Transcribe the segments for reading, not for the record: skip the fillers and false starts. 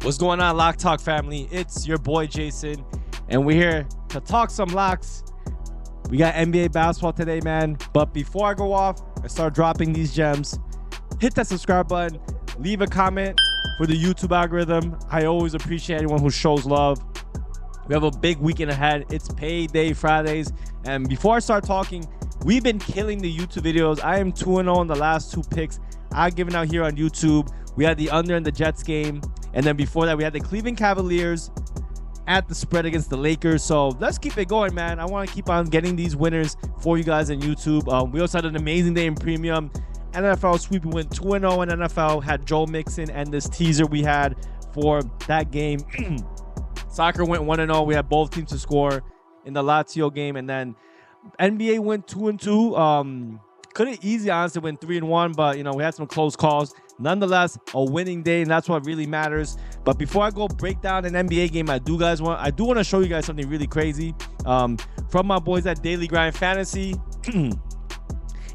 What's going on, Lock Talk family? It's your boy Jason, and we're here to talk some locks. We got NBA basketball today, man. But before I go off and start dropping these gems, hit that subscribe button, leave a comment for the YouTube algorithm. I always appreciate anyone who shows love. We have a big weekend ahead. It's payday Fridays. And before I start talking, we've been killing the YouTube videos. I am 2-0 in the last two picks I've given out here on YouTube. We had the under in the Jets game. And then before that, we had the Cleveland Cavaliers at the spread against the Lakers. So let's keep it going, man. I want to keep on getting these winners for you guys on YouTube. We also had an amazing day in premium. NFL sweep, we went 2-0 in NFL. Had Joe Mixon and this teaser we had for that game. Soccer went 1-0. We had both teams to score in the Lazio game. And then NBA went 2-2. Couldn't easily, honestly, win 3-1, but, you know, we had some close calls. Nonetheless, a winning day, and that's what really matters. But before I go break down an NBA game, I do want to show you guys something really crazy from my boys at Daily Grind Fantasy.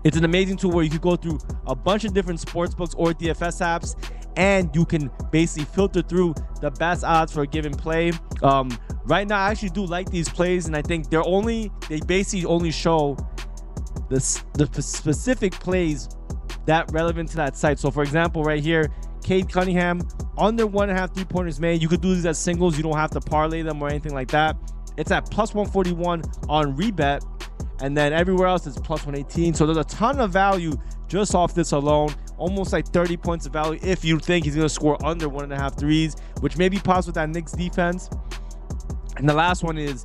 It's an amazing tool where you can go through a bunch of different sportsbooks or DFS apps, and you can basically filter through the best odds for a given play. Right now, I actually do like these plays, and I think they basically only show the specific plays that relevant to that site. So for example, right here, Cade Cunningham, under 1.5 3-pointers made. You could do these as singles. You don't have to parlay them or anything like that. It's at plus 141 on rebet. And then everywhere else is plus 118. So there's a ton of value just off this alone. Almost like 30 points of value if you think he's going to score under 1.5 threes, which may be possible with that Knicks defense. And the last one is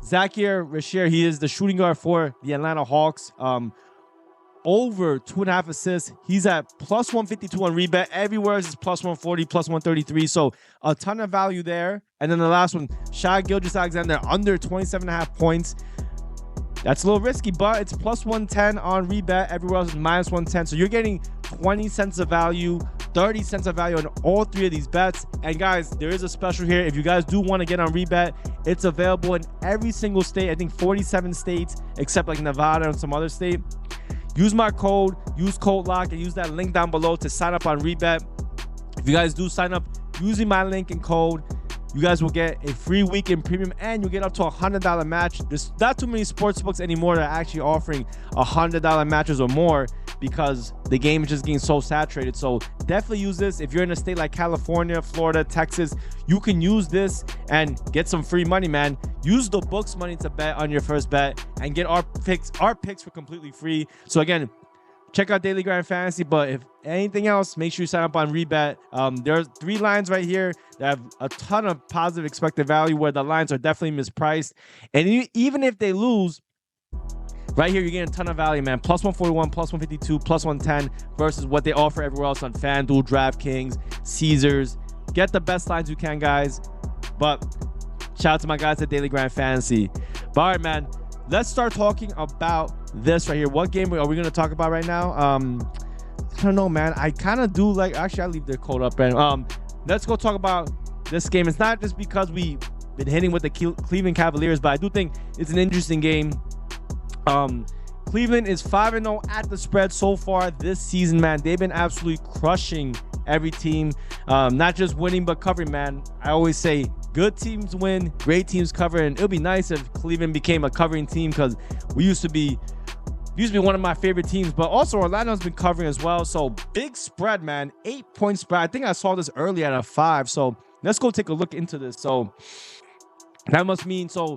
Zakir Rasheer. He is the shooting guard for the Atlanta Hawks. Over 2.5 assists. He's at plus 152 on rebet. Everywhere is plus 140, plus 133. So a ton of value there. And then the last one, Shai Gilgeous-Alexander, under 27.5 points. That's a little risky, but it's plus 110 on rebet. Everywhere else is minus 110. So you're getting 20 cents of value, 30 cents of value on all three of these bets. And guys, there is a special here. If you guys do want to get on rebet, it's available in every single state. I think 47 states, except like Nevada and some other state. Use my code, use code LOCK, and use that link down below to sign up on rebet. If you guys do sign up using my link and code, you guys will get a free week in premium, and you'll get up to a $100 match. There's not too many sports books anymore that are actually offering $100 matches or more, because the game is just getting so saturated. So definitely use this. If you're in a state like California, Florida, Texas, you can use this and get some free money, man. Use the book's money to bet on your first bet and get our picks for completely free. So again, check out Daily Grind Fantasy, but if anything else, make sure you sign up on rebet. There's 3 lines right here that have a ton of positive expected value, where the lines are definitely mispriced. And even if they lose, right here, you're getting a ton of value, man. Plus 141, plus 152, plus 110 versus what they offer everywhere else on FanDuel, DraftKings, Caesars. Get the best lines you can, guys. But shout out to my guys at Daily Grind Fantasy. But all right, man, let's start talking about this right here. What game are we going to talk about right now? I don't know, man. I kind of do like... Actually, I'll leave the code up. And let's go talk about this game. It's not just because we've been hitting with the Cleveland Cavaliers, but I do think it's an interesting game. Cleveland is 5-0 at the spread so far this season, man. They've been absolutely crushing every team. Not just winning, but covering, man. I always say good teams win, great teams cover, and it would be nice if Cleveland became a covering team, because we used to be one of my favorite teams. But also Orlando's been covering as well. So big spread, man. 8-point spread. I think I saw this early at a 5. So let's go take a look into this. So that must mean, so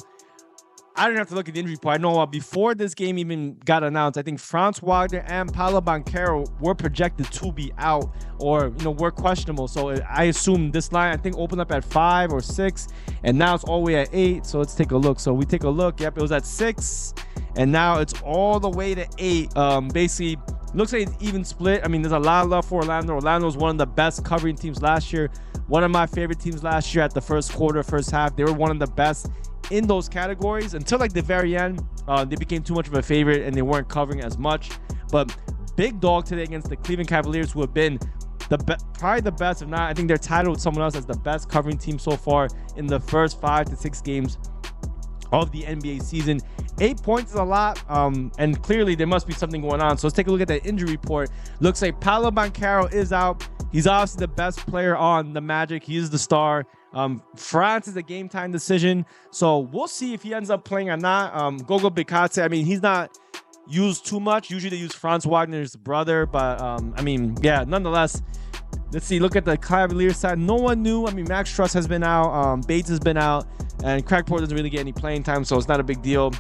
I didn't have to look at the injury report. I know before this game even got announced, I think Franz Wagner and Paolo Banchero were projected to be out, or, you know, were questionable. So I assume this line, I think, opened up at 5 or 6, and now it's all the way at 8. So let's take a look. So we take a look. Yep, it was at 6, and now it's all the way to 8. Basically, looks like it's even split. I mean, there's a lot of love for Orlando. Orlando was one of the best covering teams last year. One of my favorite teams last year at the first quarter, first half. They were one of the best in those categories until like the very end. They became too much of a favorite and they weren't covering as much. But big dog today against the Cleveland Cavaliers, who have been probably the best, if not, I think they're tied with someone else as the best covering team so far in the first 5 to 6 games of the NBA season. 8 points is a lot, and clearly there must be something going on. So let's take a look at the injury report. Looks like Paolo Banchero is out. He's obviously the best player on the Magic. He is the star. France is a game time decision, so we'll see if he ends up playing or not. Gogo Bikatse, I mean, he's not used too much. Usually they use Franz Wagner's brother, but I mean, yeah, nonetheless. Let's see, look at the Cavaliers side. No one knew. I mean, Max Truss has been out, Bates has been out, and Crackport doesn't really get any playing time, so it's not a big deal.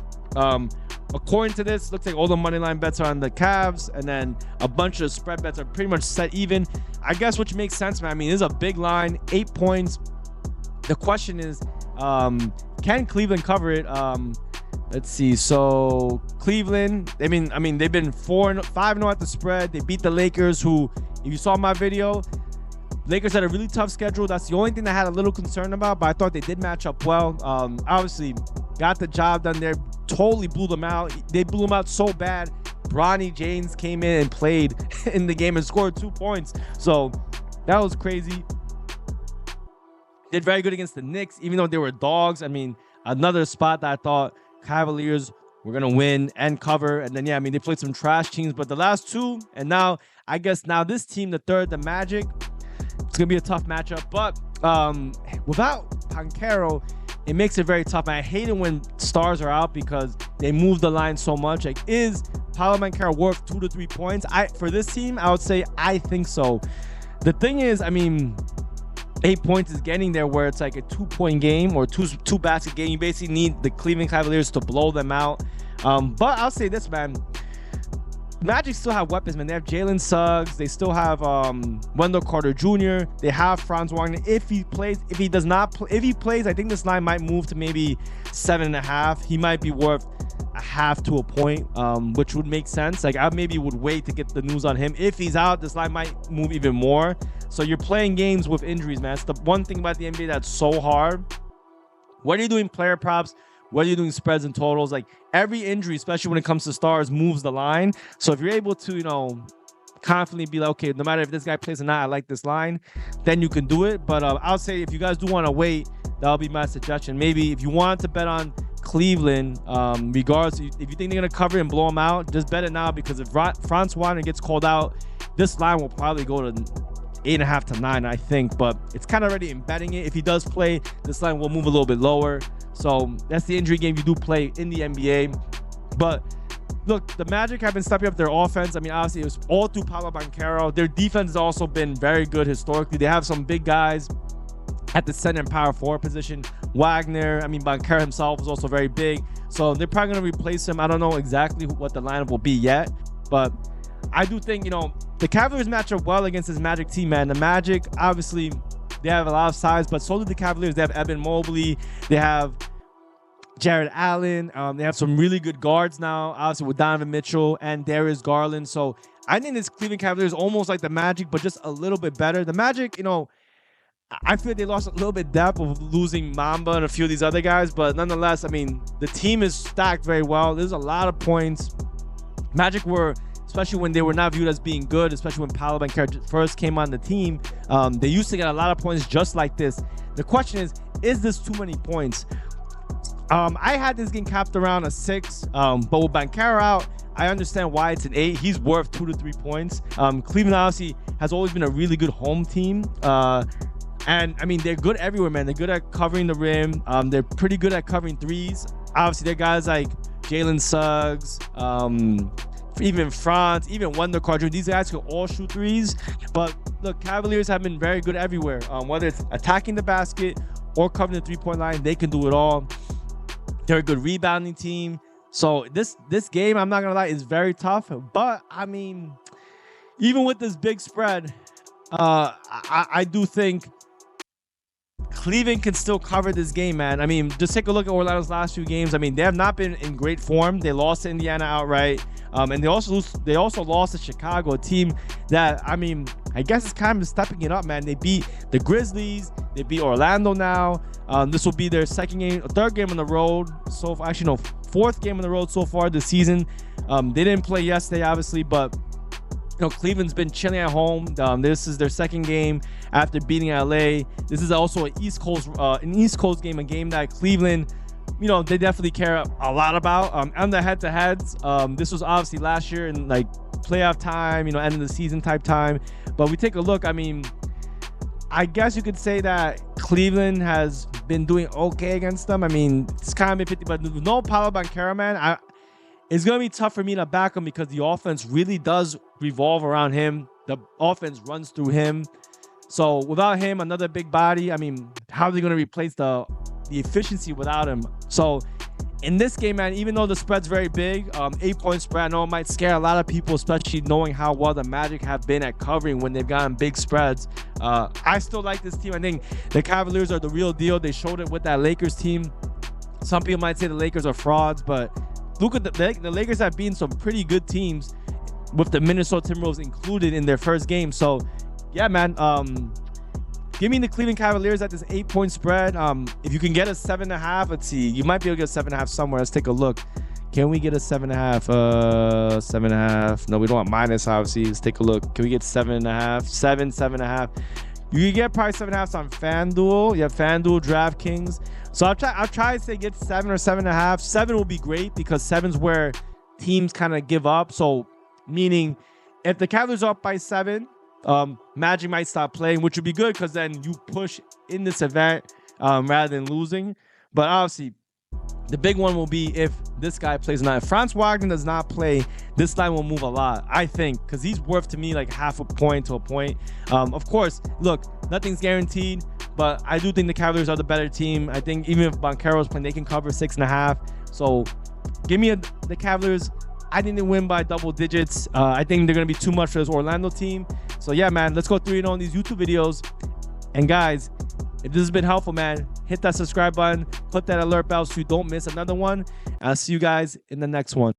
According to this, looks like all the money line bets are on the Cavs, and then a bunch of spread bets are pretty much set even, I guess, which makes sense, man. I mean, this is a big line, 8 points. The question is, can Cleveland cover it? Let's see. So Cleveland, I mean, they've been 5-0 at the spread. They beat the Lakers, who, if you saw my video, Lakers had a really tough schedule. That's the only thing that I had a little concern about, but I thought they did match up well. Obviously, got the job done there. Totally blew them out. They blew them out so bad. Bronny James came in and played in the game and scored 2 points. So that was crazy. Did very good against the Knicks, even though they were dogs. I mean, another spot that I thought Cavaliers were going to win and cover. And then, yeah, I mean, they played some trash teams, but the last two, and now, I guess now this team, the third, the Magic, it's going to be a tough matchup. But without Banchero, it makes it very tough. And I hate it when stars are out because they move the line so much. Like, is Paolo Banchero worth 2 to 3 points? For this team, I would say I think so. The thing is, I mean, 8 points is getting there where it's like a 2-point game or two basket game. You basically need the Cleveland Cavaliers to blow them out. But I'll say this, man. Magic still have weapons, man. They have Jalen Suggs. They still have Wendell Carter Jr. They have Franz Wagner. If he plays, if he does not, if he plays, I think this line might move to maybe 7.5. He might be worth a half to a point, which would make sense. Like, I maybe would wait to get the news on him. If he's out, this line might move even more. So you're playing games with injuries, man. It's the one thing about the NBA that's so hard. Whether you're doing player props, whether you're doing spreads and totals, like every injury, especially when it comes to stars, moves the line. So if you're able to, you know, confidently be like, okay, no matter if this guy plays or not, I like this line, then you can do it. But I'll say if you guys do want to wait, that'll be my suggestion. Maybe if you want to bet on Cleveland, regardless, if you think they're going to cover it and blow them out, just bet it now, because if Franz Wagner gets called out, this line will probably go to 8.5 to 9, I think. But it's kind of already embedding it. If he does play, this line will move a little bit lower. So that's the injury game you do play in the NBA. But look, the Magic have been stepping up their offense. I mean, obviously, it was all through Paolo Banchero. Their defense has also been very good historically. They have some big guys at the center and power forward position. Wagner, I mean, Banchero himself was also very big. So they're probably going to replace him. I don't know exactly what the lineup will be yet. But I do think, you know, the Cavaliers match up well against this Magic team, man. The Magic, obviously, they have a lot of size, but so do the Cavaliers. They have Evan Mobley. They have Jared Allen. They have some really good guards now, obviously, with Donovan Mitchell and Darius Garland. So I think this Cleveland Cavaliers almost like the Magic, but just a little bit better. The Magic, you know, I feel they lost a little bit depth of losing Mamba and a few of these other guys, but nonetheless, I mean, the team is stacked very well. There's a lot of points. Magic were, especially when they were not viewed as being good, especially when Paolo Banchero first came on the team, they used to get a lot of points just like this. The question is this too many points? I had this game capped around a 6, but with Banchero out, I understand why it's an 8. He's worth 2 to 3 points. Cleveland obviously has always been a really good home team. And I mean, they're good everywhere, man. They're good at covering the rim. They're pretty good at covering threes. Obviously, they're guys like Jalen Suggs, even Franz, even Wendell Carter. These guys can all shoot threes. But look, Cavaliers have been very good everywhere. Whether it's attacking the basket or covering the three-point line, they can do it all. They're a good rebounding team. So this game, I'm not gonna lie, is very tough. But I mean, even with this big spread, I do think Cleveland can still cover this game, man. I mean, just take a look at Orlando's last few games. I mean, they have not been in great form. They lost to Indiana outright, and they also lost to Chicago, a team that, I mean, I guess it's kind of stepping it up, man. They beat the Grizzlies. They beat Orlando now. This will be their third game on the road. So actually, no, fourth game on the road so far this season. They didn't play yesterday, obviously, but you know, Cleveland's been chilling at home. This is their second game after beating LA. This is also an East Coast game, a game that Cleveland you know, they definitely care a lot about. On the head-to-heads, this was obviously last year in like playoff time, you know, end of the season type time. But we take a look. I mean, I guess you could say that Cleveland has been doing okay against them. I mean, it's kind of been 50, but no Paolo Banchero, man. It's going to be tough for me to back him because the offense really does revolve around him. The offense runs through him. So without him, another big body, I mean, how are they going to replace the efficiency without him? So in this game, man, even though the spread's very big, 8-point spread, I know it might scare a lot of people, especially knowing how well the Magic have been at covering when they've gotten big spreads. I still like this team. I think the Cavaliers are the real deal. They showed it with that Lakers team. Some people might say the Lakers are frauds, but look at the Lakers have been some pretty good teams with the Minnesota Timberwolves included in their first game. So, yeah, man, give me the Cleveland Cavaliers at this 8-point spread. If you can get a 7.5, let's see. You might be able to get a 7.5 somewhere. Let's take a look. Can we get a 7.5? 7.5. No, we don't want minus, obviously. Let's take a look. Can we get 7.5? 7.5. You can get probably 7.5 on FanDuel. Yeah, FanDuel, DraftKings. So I'll try to say get 7 or 7.5. 7 will be great because 7's where teams kind of give up. So meaning if the Cavaliers are up by 7, Magic might stop playing, which would be good because then you push in this event rather than losing. But obviously, the big one will be if this guy plays or not. If Franz Wagner does not play, this line will move a lot, I think, because he's worth to me like half a point to a point. Of course, look, nothing's guaranteed, but I do think the Cavaliers are the better team. I think even if Banchero's playing, they can cover 6.5. So give me the Cavaliers. I think they win by double digits. I think they're going to be too much for this Orlando team. So yeah, man, let's go 3-0 on these YouTube videos. And guys, if this has been helpful, man, hit that subscribe button, click that alert bell so you don't miss another one. And I'll see you guys in the next one.